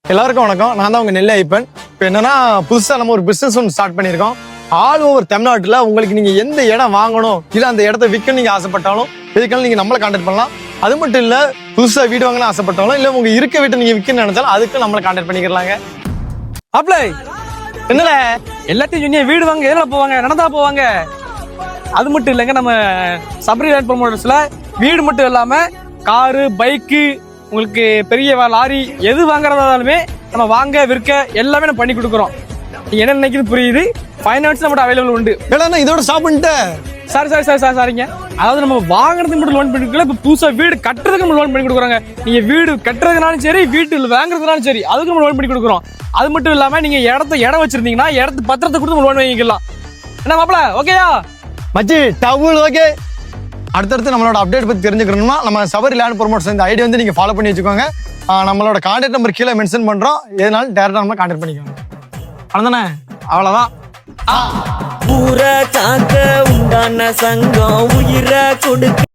எல்லாருக்கும் வணக்கம். நான் தான் உங்க நெல்லை ஐப்பன். இப்போ என்னன்னா புதுசா நம்ம ஒரு பிசினஸ் ஒன்று ஸ்டார்ட் பண்ணியிருக்கோம். ஆல் ஓவர் தமிழ்நாட்டில் உங்களுக்கு நீங்க எந்த இடம் வாங்கணும் இல்லை அந்த இடத்த விற்க நீங்க ஆசைப்பட்டாலும் இதுக்கெல்லாம் நீங்க நம்மளை கான்டாக்ட் பண்ணலாம். அது மட்டும் இல்ல புதுசா வீடு வாங்கணும் ஆசைப்பட்டாலும் இல்லை உங்க இருக்க வீட்டை நீங்க விற்கணும்னு நினைச்சாலும் அதுக்கு நம்மளை கான்டாக்ட் பண்ணிக்கலாங்க. அப்ளை என்னல எல்லாத்தையும் சொன்னீங்க. வீடு வாங்க எதுல போவாங்க? நடந்தா போவாங்க. அது மட்டும் இல்லைங்க, நம்ம சபரி லேண்ட் ப்ரொமோட்டர்ஸ்ல வீடு மட்டும் இல்லாம காரு, பைக்கு, உங்களுக்கு பெரிய லாரி எது வாங்குறதாலுமே நம்ம வாங்க விற்க எல்லாமே நம்ம பண்ணி கொடுக்குறோம். நீங்க என்ன நினைக்கிறது புரியுது. ஃபைனான்ஸ் நம்மகிட்ட அவைலபிள் உண்டு. வேணா இதோட ஸ்டாப் பண்ணிட்டு சாரிங்க, அதாவது நம்ம வாங்குறதுக்கு மட்டும் லோன் பண்ணி கொடுக்கல, இப்போ புதுசா வீடு கட்டுறதுக்கு நம்ம லோன் பண்ணி கொடுக்குறாங்க. நீங்க வீடு கட்டுறதுனாலும் சரி, வீட்டு வாங்குறதுனாலும் சரி, அதுக்கு நம்ம லோன் பண்ணி கொடுக்குறோம். அது மட்டும் இல்லாம நீங்க இடம் வச்சிருந்தீங்கன்னா இடத்து பத்திரத்தை கொடுத்து நம்ம லோன் வாங்கிக்கலாம். என்ன மாப்பிள, ஓகேயா? மச்சி டபுள் ஓகே. அடுத்தடுத்து நம்மளோட அப்டேட் பத்தி தெரிஞ்சுக்கணும்னா நம்ம சபரி லேண்ட் ப்ரொமோட்டர்ஸ் இந்த ஐடியா வந்து நீங்க ஃபாலோ பண்ணி வச்சுக்கோங்க. நம்மளோட கான்டாக்ட் நம்பர் கீழே மென்ஷன் பண்றோம். எதனாலும் டேரக்டா நம்ம கான்டாக்ட் பண்ணிக்கோங்க. அவ்வளவுதானே? அவ்வளவுதான். ஊரை காக்க உண்டான சங்கம் உயிரை கொடுக்க